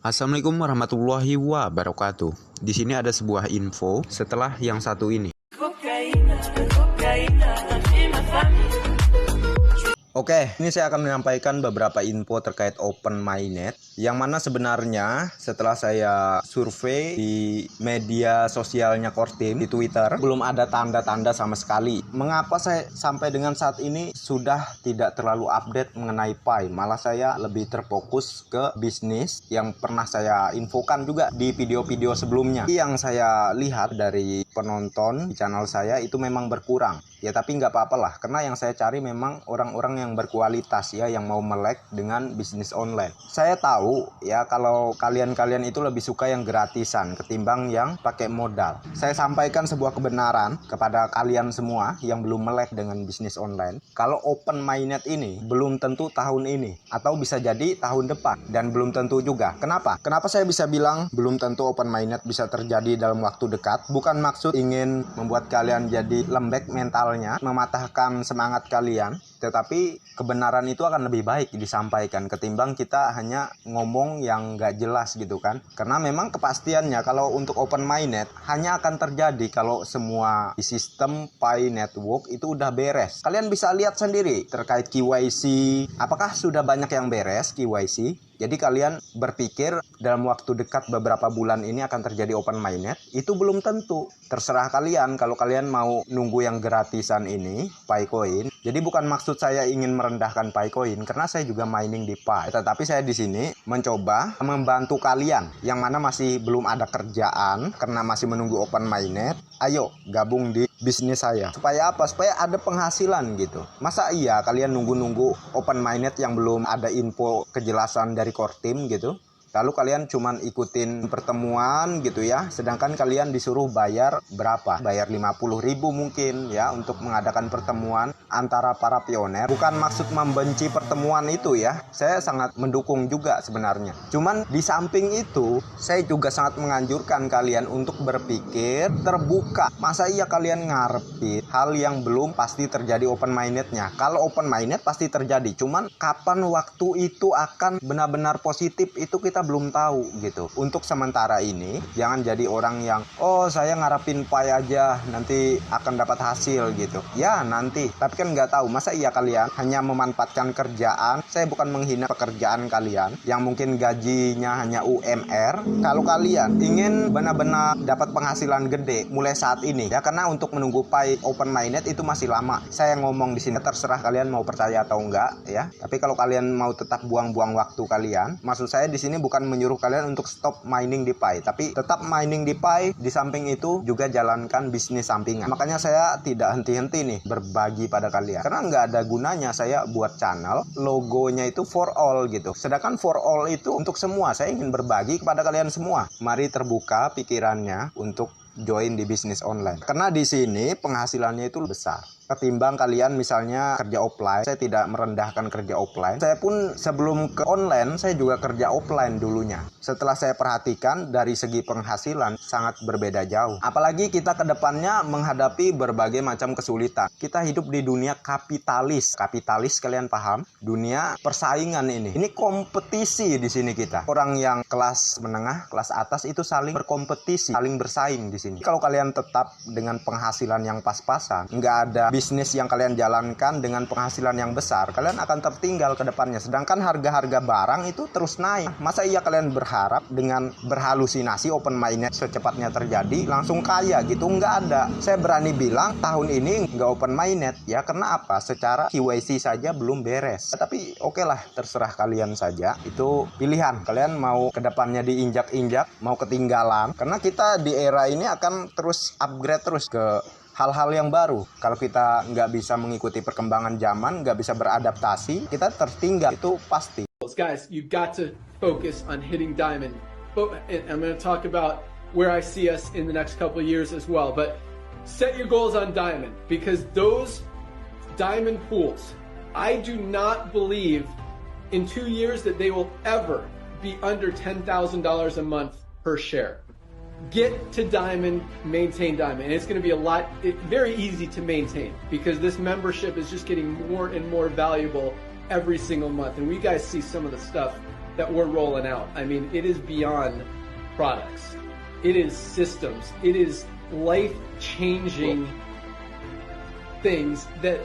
Assalamualaikum warahmatullahi wabarakatuh. Di sini ada sebuah info setelah yang satu ini. Oke, ini saya akan menyampaikan beberapa info terkait Open Mainnet, yang mana sebenarnya setelah saya survei di media sosialnya Kortim di Twitter, belum ada tanda-tanda sama sekali. Mengapa saya sampai dengan saat ini sudah tidak terlalu update mengenai Pi? Malah saya lebih terfokus ke bisnis yang pernah saya infokan juga di video-video sebelumnya. Yang saya lihat dari penonton di channel saya itu memang berkurang. Ya tapi nggak apa-apa lah, karena yang saya cari memang orang-orang yang berkualitas ya, yang mau melek dengan bisnis online. Saya tahu ya kalau kalian-kalian itu lebih suka yang gratisan ketimbang yang pakai modal. Saya sampaikan sebuah kebenaran kepada kalian semua yang belum melek dengan bisnis online. Kalau Open Mainnet ini belum tentu tahun ini, atau bisa jadi tahun depan, dan belum tentu juga. Kenapa? Kenapa saya bisa bilang belum tentu Open Mainnet bisa terjadi dalam waktu dekat? Bukan maksud ingin membuat kalian jadi lembek mental, mematahkan semangat kalian, tetapi kebenaran itu akan lebih baik disampaikan ketimbang kita hanya ngomong yang nggak jelas gitu kan. Karena memang kepastiannya kalau untuk Open Mainnet hanya akan terjadi kalau semua di sistem Pi Network itu udah beres. Kalian bisa lihat sendiri terkait KYC, apakah sudah banyak yang beres KYC? Jadi kalian berpikir dalam waktu dekat beberapa bulan ini akan terjadi Open Mainnet, itu belum tentu. Terserah kalian kalau kalian mau nunggu yang gratisan ini, Picoin. Jadi bukan maksud saya ingin merendahkan Picoin, karena saya juga mining di Pi. Tetapi saya di sini mencoba membantu kalian yang mana masih belum ada kerjaan karena masih menunggu Open Mainnet. Ayo gabung di bisnis saya. Supaya apa? Supaya ada penghasilan gitu. Masa iya kalian nunggu-nunggu Open Mainnet yang belum ada info kejelasan dari Kortim gitu? Lalu kalian cuman ikutin pertemuan gitu ya, sedangkan kalian disuruh bayar berapa? Bayar 50.000 mungkin ya untuk mengadakan pertemuan antara para pioner. Bukan maksud membenci pertemuan itu ya, saya sangat mendukung juga sebenarnya. Cuman di samping itu, saya juga sangat menganjurkan kalian untuk berpikir terbuka. Masa iya kalian ngarepin hal yang belum pasti terjadi Open Mainnet-nya? Kalau Open Mainnet pasti terjadi, cuman kapan waktu itu akan benar-benar positif itu kita belum tahu gitu. Untuk sementara ini jangan jadi orang yang saya ngarepin Pi aja nanti akan dapat hasil gitu. Ya nanti, tapi kan nggak tahu. Masa iya kalian hanya memanfaatkan kerjaan? Saya bukan menghina pekerjaan kalian yang mungkin gajinya hanya UMR. Kalau kalian ingin benar-benar dapat penghasilan gede mulai saat ini ya, karena untuk menunggu Pi Open Mainnet itu masih lama. Saya ngomong di sini terserah kalian mau percaya atau enggak ya. Tapi kalau kalian mau tetap buang-buang waktu kalian, maksud saya di sini bukan menyuruh kalian untuk stop mining di Pi, tapi tetap mining di Pi. Di samping itu juga jalankan bisnis sampingan. Makanya saya tidak henti-henti nih berbagi pada kalian, karena nggak ada gunanya saya buat channel logonya itu for all gitu, sedangkan for all itu untuk semua. Saya ingin berbagi kepada kalian semua. Mari terbuka pikirannya untuk join di bisnis online, karena di sini penghasilannya itu besar ketimbang kalian misalnya kerja offline. Saya tidak merendahkan kerja offline. Saya pun sebelum ke online, saya juga kerja offline dulunya. Setelah saya perhatikan dari segi penghasilan sangat berbeda jauh. Apalagi kita ke depannya menghadapi berbagai macam kesulitan. Kita hidup di dunia kapitalis. Kapitalis kalian paham? Dunia persaingan ini. Ini kompetisi di sini kita. Orang yang kelas menengah, kelas atas itu saling berkompetisi, saling bersaing di sini. Kalau kalian tetap dengan penghasilan yang pas-pasan, nggak ada bisnis yang kalian jalankan dengan penghasilan yang besar, kalian akan tertinggal ke depannya. Sedangkan harga-harga barang itu terus naik. Masa iya kalian berharap dengan berhalusinasi Open Mainnet secepatnya terjadi langsung kaya gitu? Nggak ada. Saya berani bilang tahun ini nggak Open Mainnet ya. Karena apa? Secara KYC saja belum beres. Tapi oke lah, terserah kalian saja. Itu pilihan. Kalian mau ke depannya diinjak-injak, mau ketinggalan. Karena kita di era ini akan terus upgrade terus ke hal-hal yang baru. Kalau kita nggak bisa mengikuti perkembangan zaman, nggak bisa beradaptasi, kita tertinggal, itu pasti. Guys, you got to focus on hitting diamond. I'm going to talk about where I see us in the next couple of years as well. But set your goals on diamond, because those diamond pools, I do not believe in 2 years that they will ever be under $10,000 a month per share. Get to diamond, maintain diamond. And it's going to be very easy to maintain, because this membership is just getting more and more valuable every single month. And we guys see some of the stuff that we're rolling out. I mean, it is beyond products. It is systems. It is life-changing things that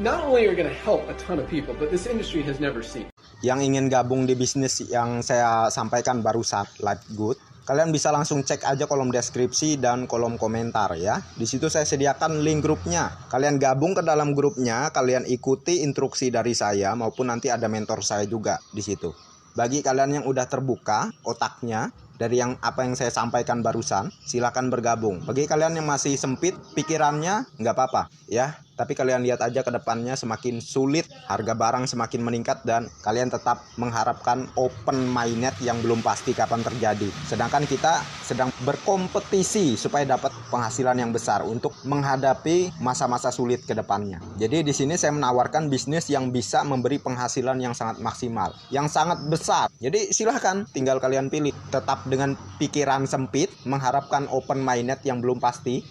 not only are going to help a ton of people, but this industry has never seen. Yang ingin gabung di bisnis yang saya sampaikan barusan, Live Good, kalian bisa langsung cek aja kolom deskripsi dan kolom komentar ya. Di situ saya sediakan link grupnya. Kalian gabung ke dalam grupnya, kalian ikuti instruksi dari saya maupun nanti ada mentor saya juga di situ. Bagi kalian yang udah terbuka otaknya dari apa yang saya sampaikan barusan, silakan bergabung. Bagi kalian yang masih sempit pikirannya, nggak apa-apa ya. Tapi kalian lihat aja ke depannya semakin sulit, harga barang semakin meningkat dan kalian tetap mengharapkan open minded yang belum pasti kapan terjadi. Sedangkan kita sedang berkompetisi supaya dapat penghasilan yang besar untuk menghadapi masa-masa sulit ke depannya. Jadi di sini saya menawarkan bisnis yang bisa memberi penghasilan yang sangat maksimal, yang sangat besar. Jadi silahkan tinggal kalian pilih. Tetap dengan pikiran sempit, mengharapkan open minded yang belum pasti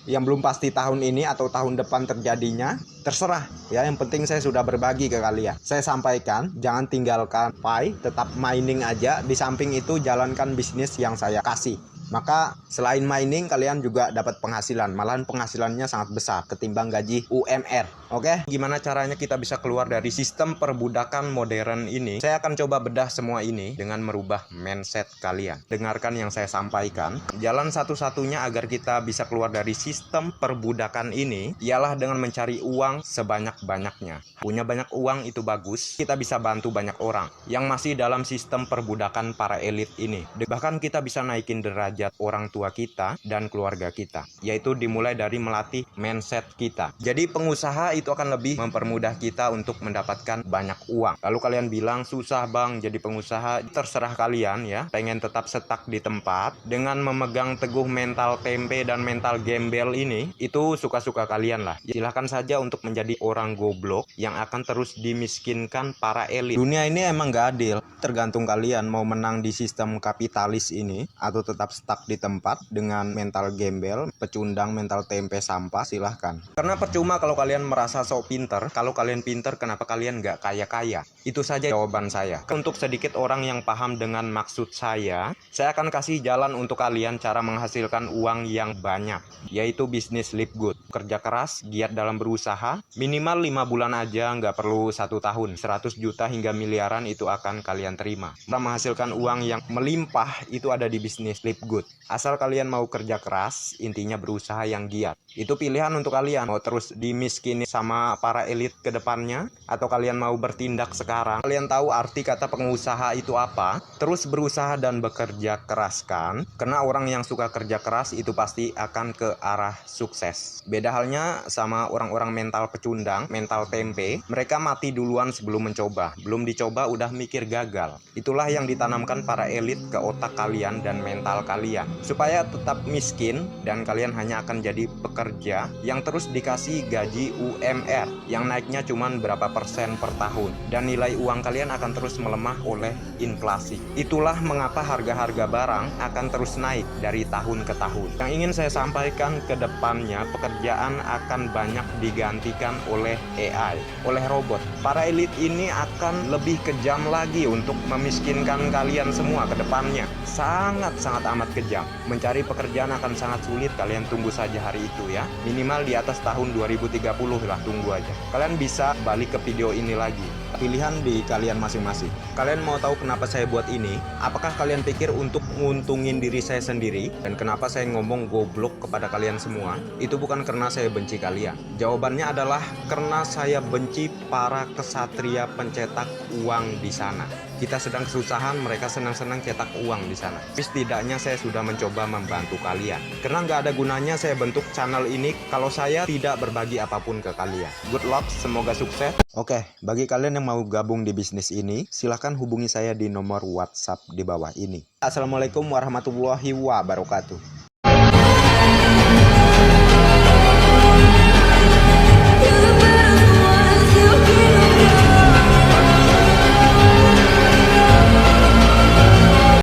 tahun ini atau tahun depan terjadinya. Terserah ya, yang penting saya sudah berbagi ke kalian. Saya sampaikan, jangan tinggalkan pie, tetap mining aja. Di samping itu jalankan bisnis yang saya kasih. Maka selain mining kalian juga dapat penghasilan. Malahan penghasilannya sangat besar ketimbang gaji UMR. Oke? Gimana caranya kita bisa keluar dari sistem perbudakan modern ini? Saya akan coba bedah semua ini dengan merubah mindset kalian. Dengarkan yang saya sampaikan. Jalan satu-satunya agar kita bisa keluar dari sistem perbudakan ini ialah dengan mencari uang sebanyak-banyaknya. Punya banyak uang itu bagus. Kita bisa bantu banyak orang yang masih dalam sistem perbudakan para elit ini. Bahkan kita bisa naikin derajat orang tua kita dan keluarga kita, yaitu dimulai dari melatih mindset kita. Jadi pengusaha itu akan lebih mempermudah kita untuk mendapatkan banyak uang. Lalu kalian bilang, susah bang jadi pengusaha. Terserah kalian ya, pengen tetap stuck di tempat dengan memegang teguh mental tempe dan mental gembel ini, itu suka-suka kalian lah. Silahkan saja untuk menjadi orang goblok yang akan terus dimiskinkan para elit. Dunia ini emang gak adil, tergantung kalian mau menang di sistem kapitalis ini atau tetap stuck di tempat dengan mental gembel, pecundang, mental tempe sampah. Silahkan. Karena percuma kalau kalian merasa sok pinter. Kalau kalian pinter, kenapa kalian nggak kaya-kaya? Itu saja jawaban saya. Untuk sedikit orang yang paham dengan maksud saya akan kasih jalan untuk kalian cara menghasilkan uang yang banyak, yaitu bisnis Live Good. Kerja keras, giat dalam berusaha, minimal 5 bulan aja, nggak perlu 1 tahun. 100 juta hingga miliaran itu akan kalian terima. Cara menghasilkan uang yang melimpah itu ada di bisnis Live Good. Asal kalian mau kerja keras, intinya berusaha yang giat. Itu pilihan untuk kalian. Mau terus dimiskini sama para elit ke depannya, atau kalian mau bertindak sekarang. Kalian tahu arti kata pengusaha itu apa? Terus berusaha dan bekerja keras kan? Karena orang yang suka kerja keras itu pasti akan ke arah sukses. Beda halnya sama orang-orang mental pecundang, mental tempe. Mereka mati duluan sebelum mencoba. Belum dicoba udah mikir gagal. Itulah yang ditanamkan para elit ke otak kalian dan mental kalian, supaya tetap miskin dan kalian hanya akan jadi pekerja yang terus dikasih gaji UMR yang naiknya cuman berapa persen per tahun, dan nilai uang kalian akan terus melemah oleh inflasi. Itulah mengapa harga-harga barang akan terus naik dari tahun ke tahun. Yang ingin saya sampaikan ke depannya, pekerjaan akan banyak digantikan oleh AI, oleh robot. Para elit ini akan lebih kejam lagi untuk memiskinkan kalian semua ke depannya. Sangat-sangat amat kejam. Mencari pekerjaan akan sangat sulit, kalian tunggu saja hari itu ya. Minimal di atas tahun 2030 lah, tunggu aja. Kalian bisa balik ke video ini lagi. Pilihan di kalian masing-masing. Kalian mau tahu kenapa saya buat ini? Apakah kalian pikir untuk nguntungin diri saya sendiri? Dan kenapa saya ngomong goblok kepada kalian semua? Itu bukan karena saya benci kalian. Jawabannya adalah karena saya benci para kesatria pencetak uang di sana. Kita sedang kesusahan, mereka senang-senang cetak uang di sana. Tapi setidaknya saya sudah mencoba membantu kalian. Karena nggak ada gunanya saya bentuk channel ini kalau saya tidak berbagi apapun ke kalian. Good luck, semoga sukses. Oke, bagi kalian yang mau gabung di bisnis ini, silahkan hubungi saya di nomor WhatsApp di bawah ini. Assalamualaikum warahmatullahi wabarakatuh.